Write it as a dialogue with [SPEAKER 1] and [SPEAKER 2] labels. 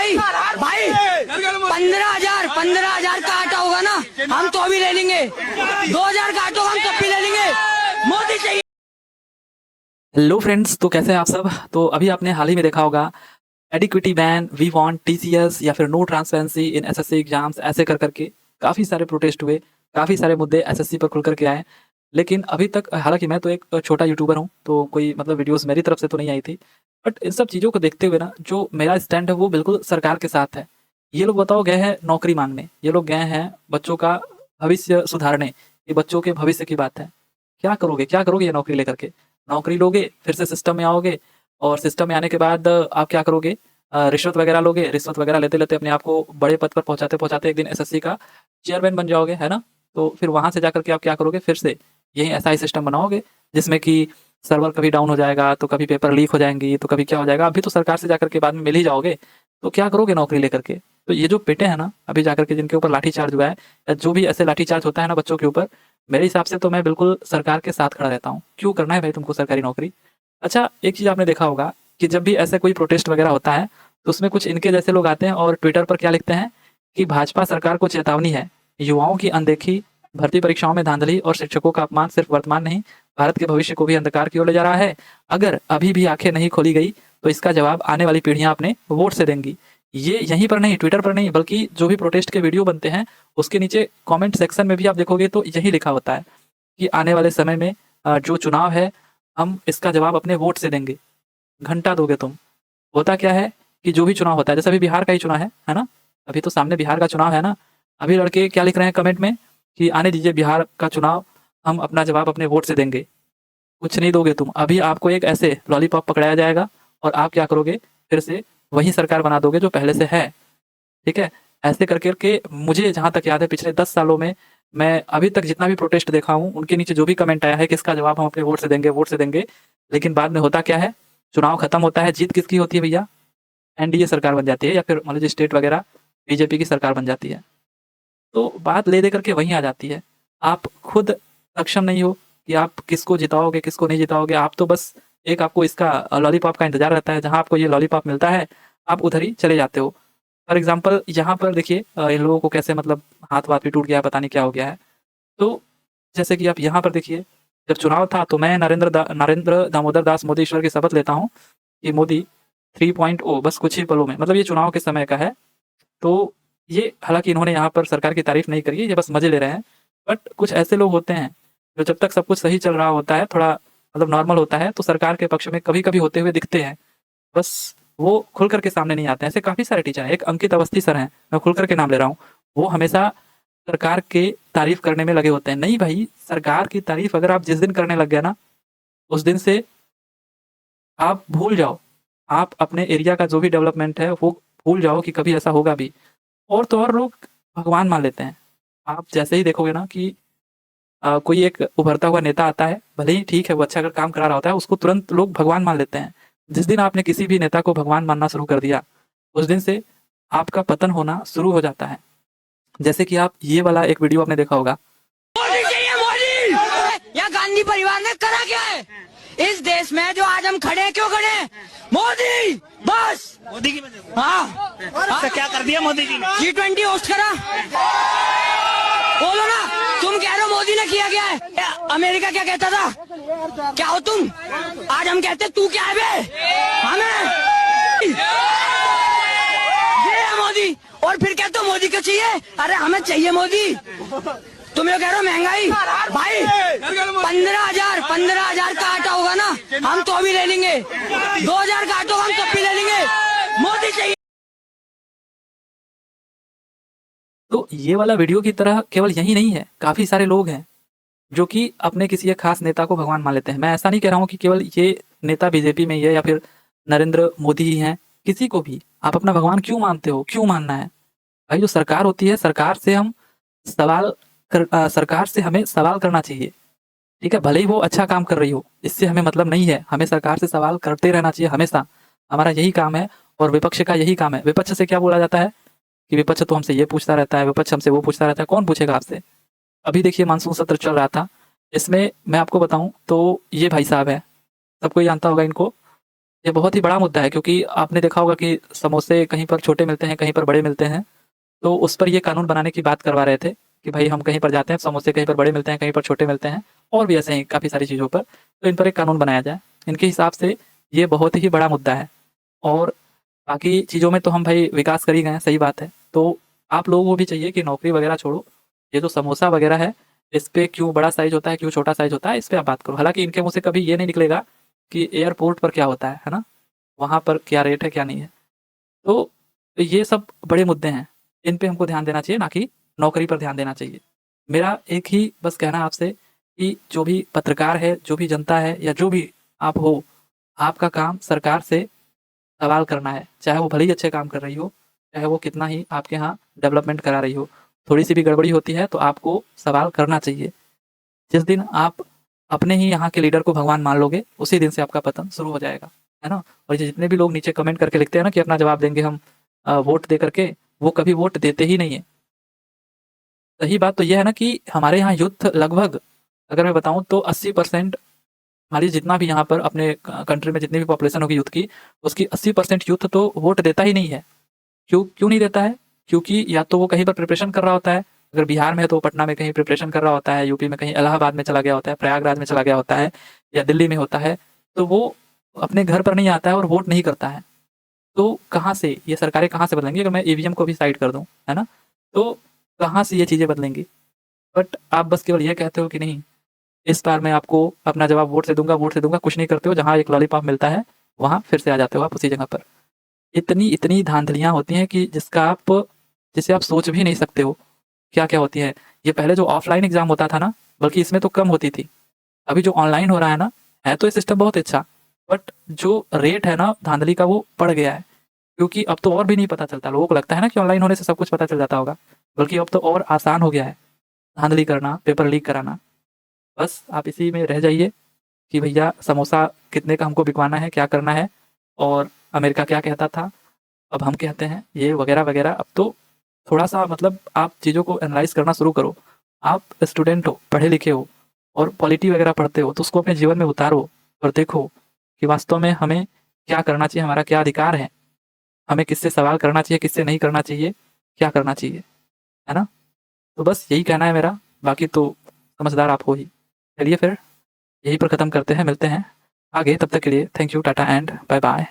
[SPEAKER 1] महंगाई भाई 15,000 का आटा होगा ना हम तो अभी ले लेंगे, 2,000 का आटा हम तब भी ले लेंगे, मोदी चाहिए।
[SPEAKER 2] हेलो फ्रेंड्स, तो कैसे हैं आप सब। तो अभी आपने हाल ही में देखा होगा एडिक्विटी बैन, वी वांट टीसीएस या फिर no transparency in SSC exams, ऐसे कर करके काफ़ी सारे प्रोटेस्ट हुए, काफ़ी सारे मुद्दे एसएससी पर खुल करके आए। लेकिन अभी तक, हालांकि मैं तो एक छोटा यूट्यूबर हूं, तो कोई मतलब वीडियोस मेरी तरफ से तो नहीं आई थी, बट इन सब चीज़ों को देखते हुए ना, जो मेरा स्टैंड है वो बिल्कुल सरकार के साथ है। ये लोग बताओ गए हैं नौकरी मांगने, ये लोग गए हैं बच्चों का भविष्य सुधारने, ये बच्चों के भविष्य की बात है। क्या करोगे, क्या करोगे ये नौकरी लेकर के? नौकरी लोगे, फिर से सिस्टम में आओगे, और सिस्टम में आने के बाद आप क्या करोगे? रिश्वत वगैरह लोगे, रिश्वत वगैरह लेते-लेते अपने आप को बड़े पद पर पहुँचाते-पहुँचाते एक दिन एसएससी का चेयरमैन बन जाओगे, है ना? तो फिर वहाँ से जाकर के आप क्या करोगे? फिर से यही एसआई सिस्टम बनाओगे, जिसमें कि सर्वर कभी डाउन हो जाएगा, तो कभी पेपर लीक हो जाएँगी, तो कभी क्या हो जाएगा। अभी तो सरकार से जाकर के बाद में मिल ही जाओगे, तो क्या करोगे नौकरी लेकर के? तो ये जो पेटे हैं ना, अभी जाकर के जिनके ऊपर लाठीचार्ज हुआ है, या जो भी ऐसे लाठीचार्ज होता है ना बच्चों के ऊपर, मेरे हिसाब से तो मैं बिल्कुल सरकार के साथ खड़ा रहता हूँ। क्यों करना है भाई तुमको सरकारी नौकरी? अच्छा, एक चीज़ आपने देखा होगा कि जब भी ऐसा कोई प्रोटेस्ट वगैरह होता है, तो उसमें कुछ इनके जैसे लोग आते हैं और ट्विटर पर क्या लिखते हैं कि भाजपा सरकार को चेतावनी है, युवाओं की अनदेखी, भर्ती परीक्षाओं में धांधली और शिक्षकों का अपमान सिर्फ वर्तमान नहीं, भारत के भविष्य को भी अंधकार की ओर ले जा रहा है। अगर अभी भी आंखें नहीं खोली गई, तो इसका जवाब आने वाली पीढ़ियां अपने वोट से देंगी। ये यहीं पर नहीं, ट्विटर पर नहीं, बल्कि जो भी प्रोटेस्ट के वीडियो बनते हैं, उसके नीचे कमेंट सेक्शन में भी आप देखोगे तो यही लिखा होता है कि आने वाले समय में जो चुनाव है, हम इसका जवाब अपने वोट से देंगे। घंटा दोगे तुम। होता क्या है कि जो भी चुनाव होता है, जैसे अभी बिहार का ही चुनाव है ना? अभी तो सामने बिहार का चुनाव है ना? अभी लड़के क्या लिख रहे हैं कमेंट में कि आने दीजिए बिहार का चुनाव, हम अपना जवाब अपने वोट से देंगे। कुछ नहीं दोगे तुम। अभी आपको एक ऐसे लॉलीपॉप पकड़ाया जाएगा और आप क्या करोगे? फिर से वही सरकार बना दोगे जो पहले से है। ठीक है? ऐसे कर कर के मुझे जहाँ तक याद है, पिछले 10 सालों में मैं अभी तक जितना भी प्रोटेस्ट देखा हूँ, उनके नीचे जो भी कमेंट आया है कि इसका जवाब हम अपने वोट से देंगे, वोट से देंगे। लेकिन बाद में होता क्या है? चुनाव खत्म होता है, जीत किसकी होती है भैया? एनडीए सरकार बन जाती है, या फिर मान लीजिए स्टेट वगैरह बीजेपी की सरकार बन जाती है। तो बात ले दे करके वहीं आ जाती है। आप खुद सक्षम नहीं हो कि आप किसको जिताओगे, किसको नहीं जिताओगे। आप तो बस एक आपको इसका लॉलीपॉप का इंतज़ार रहता है, जहाँ आपको ये लॉलीपॉप मिलता है, आप उधर ही चले जाते हो। फॉर एग्ज़ाम्पल यहाँ पर देखिए, इन लोगों को कैसे मतलब हाथ-वाथ भी टूट गया है, पता नहीं क्या हो गया है। तो जैसे कि आप यहाँ पर देखिए, जब चुनाव था तो मैं नरेंद्र दामोदर दास मोदी ईश्वर की शपथ लेता हूँ कि मोदी 3.0 बस कुछ ही पलों में, मतलब ये चुनाव के समय का है। तो ये हालाँकि इन्होंने यहाँ पर सरकार की तारीफ़ नहीं करी है, ये बस मज़े ले रहे हैं। बट कुछ ऐसे लोग होते हैं, जो जब तक सब कुछ सही चल रहा होता है, थोड़ा मतलब नॉर्मल होता है, तो सरकार के पक्ष में कभी-कभी होते हुए दिखते हैं। बस वो खुल कर के सामने नहीं आते हैं। ऐसे काफ़ी सारे टीचर हैं, एक अंकित अवस्थी सर हैं, मैं खुल कर के नाम ले रहा हूँ। वो हमेशा सरकार की तारीफ़ करने में लगे होते हैं। नहीं भाई, सरकार की तारीफ़ अगर आप जिस दिन करने लग गए ना, उस दिन से आप भूल जाओ। आप अपने एरिया का जो भी डेवलपमेंट है, वो भूल जाओ कि कभी ऐसा होगा भी। और तो और लोग भगवान मान लेते हैं। आप जैसे ही देखोगे ना कि कोई एक उभरता हुआ नेता आता है, भले ही ठीक है वो अच्छा अगर काम करा रहा होता है, उसको तुरंत लोग भगवान मान लेते हैं। जिस दिन आपने किसी भी नेता को भगवान मानना शुरू कर दिया, उस दिन से आपका पतन होना शुरू हो जाता है। जैसे कि आप ये वाला एक वीडियो आपने देखा होगा।
[SPEAKER 1] मोदी चाहिए, मोदी। या गांधी परिवार ने करा क्या है इस देश में जो आज हम खड़े हैं? क्यों खड़े हैं? मोदी, बस
[SPEAKER 3] मोदी की वजह से।
[SPEAKER 1] हाँ,
[SPEAKER 3] अच्छा, क्या कर दिया मोदी जी ने?
[SPEAKER 1] G20 होस्ट करा। बोलो ना, तुम कह रहे हो मोदी ने किया क्या है? अमेरिका क्या कहता था? क्या हो तुम? आज हम कहते तू क्या है बे? हमें ये है मोदी। और फिर कहते हो मोदी क्यों चाहिए? अरे हमें चाहिए मोदी। तुम ये कह रहे हो महंगाई भाई 15,000 का आटा होगा ना हम तो अभी ले लेंगे, 2,000 का आटा हम तब भी ले लेंगे, मोदी चाहिए।
[SPEAKER 2] तो ये वाला वीडियो की तरह केवल यही नहीं है, काफ़ी सारे लोग हैं जो कि अपने किसी एक खास नेता को भगवान मान लेते हैं। मैं ऐसा नहीं कह रहा हूँ कि केवल ये नेता बीजेपी में ही है या फिर नरेंद्र मोदी ही हैं, किसी को भी आप अपना भगवान क्यों मानते हो? क्यों मानना है? भाई जो सरकार होती है, सरकार से हमें सवाल करना चाहिए। ठीक है? भले ही वो अच्छा काम कर रही हो, इससे हमें मतलब नहीं है। हमें सरकार से सवाल करते रहना चाहिए हमेशा। हमारा यही काम है और विपक्ष का यही काम है। विपक्ष से क्या बोला जाता है कि विपक्ष तो हमसे ये पूछता रहता है, विपक्ष हमसे वो पूछता रहता है। कौन पूछेगा आपसे? अभी देखिए मानसून सत्र चल रहा था, इसमें मैं आपको बताऊं तो ये भाई साहब है, सब कोई जानता होगा इनको, ये बहुत ही बड़ा मुद्दा है, क्योंकि आपने देखा होगा कि समोसे कहीं पर छोटे मिलते हैं, कहीं पर बड़े मिलते हैं। तो उस पर ये कानून बनाने की बात करवा रहे थे कि भाई हम कहीं पर जाते हैं, समोसे कहीं पर बड़े मिलते हैं, कहीं पर छोटे मिलते हैं, और भी ऐसे ही काफ़ी सारी चीज़ों पर। तो इन पर एक कानून बनाया जाए। इनके हिसाब से ये बहुत ही बड़ा मुद्दा है। और बाकी चीज़ों में तो हम भाई विकास कर ही गए हैं, सही बात है। तो आप लोगों को भी चाहिए कि नौकरी वगैरह छोड़ो, ये जो समोसा वगैरह है, इस पे क्यों बड़ा साइज़ होता है, क्यों छोटा साइज़ होता है, इस पे आप बात करो। हालाँकि इनके मुँह से कभी ये नहीं निकलेगा कि एयरपोर्ट पर क्या होता है ना? वहाँ पर क्या रेट है, क्या नहीं है। तो ये सब बड़े मुद्दे हैं, इन पे हमको ध्यान देना चाहिए, ना कि नौकरी पर ध्यान देना चाहिए। मेरा एक ही बस कहना है आपसे कि जो भी पत्रकार है, जो भी जनता है, या जो भी आप हो, आपका काम सरकार से सवाल करना है। चाहे वो भले ही अच्छे काम कर रही हो, चाहे वो कितना ही आपके यहाँ डेवलपमेंट करा रही हो। थोड़ी-सी भी गड़बड़ी होती है तो आपको सवाल करना चाहिए। जिस दिन आप अपने ही यहाँ के लीडर को भगवान मान लोगे, उसी दिन से आपका पतन शुरू हो जाएगा, है ना? और ये जितने भी लोग नीचे कमेंट करके लिखते हैं ना कि अपना जवाब देंगे हम वोट दे करके, वो कभी वोट देते ही नहीं है। सही बात तो ये है ना कि हमारे यहाँ यूथ लगभग, अगर मैं बताऊँ तो 80% हमारी जितना भी यहाँ पर अपने कंट्री में जितनी भी पॉपुलेशन होगी यूथ की, उसकी 80% यूथ तो वोट देता ही नहीं है। क्यों क्यों नहीं देता है? क्योंकि या तो वो कहीं पर प्रिपरेशन कर रहा होता है, अगर बिहार में है तो वो पटना में कहीं प्रिपरेशन कर रहा होता है, यूपी में कहीं इलाहाबाद में चला गया होता है, प्रयागराज में चला गया होता है, या दिल्ली में होता है, तो वो अपने घर पर नहीं आता है और वोट नहीं करता है। तो कहाँ से ये सरकारें कहाँ से बदलेंगी? अगर मैं ईवीएम को भी साइड कर दूँ, है ना? तो कहाँ से ये चीज़ें बदलेंगी? बट आप बस केवल ये कहते हो कि नहीं, इस बार मैं आपको अपना जवाब वोट से दूँगा, कुछ नहीं करते हो, जहाँ एक लॉलीपॉप मिलता है, वहाँ फिर से आ जाते हो आप उसी जगह पर। इतनी धांधलियाँ होती हैं कि जिसे आप सोच भी नहीं सकते हो, क्या-क्या होती है। ये पहले जो ऑफ़लाइन एग्ज़ाम होता था ना, बल्कि इसमें तो कम होती थी। अभी जो ऑनलाइन हो रहा है ना, है तो ये सिस्टम बहुत अच्छा, बट जो रेट है ना धांधली का वो बढ़ गया है। क्योंकि अब तो और भी नहीं पता चलता, लोगों को लगता है ना कि ऑनलाइन होने से सब कुछ पता चल जाता होगा, बल्कि अब तो और आसान हो गया है, धांधली करना, पेपर लीक कराना। बस आप इसी में रह जाइए कि भैया समोसा कितने का हमको बिकवाना है, क्या करना है, और अमेरिका क्या कहता था, अब हम कहते हैं, ये वगैरह-वगैरह। अब तो थोड़ा-सा मतलब आप चीज़ों को एनालाइज़ करना शुरू करो। आप स्टूडेंट हो, पढ़े-लिखे हो, और पॉलिटी वगैरह पढ़ते हो, तो उसको अपने जीवन में उतारो और देखो कि वास्तव में हमें क्या करना चाहिए, हमारा क्या अधिकार है, हमें किससे सवाल करना चाहिए, किससे नहीं करना चाहिए, क्या करना चाहिए, है ना? तो बस यही कहना है मेरा, बाकी तो समझदार आप हो ही। चलिए फिर यहीं पर ख़त्म करते हैं, मिलते हैं आगे, तब तक के लिए thank you, Tata and bye-bye.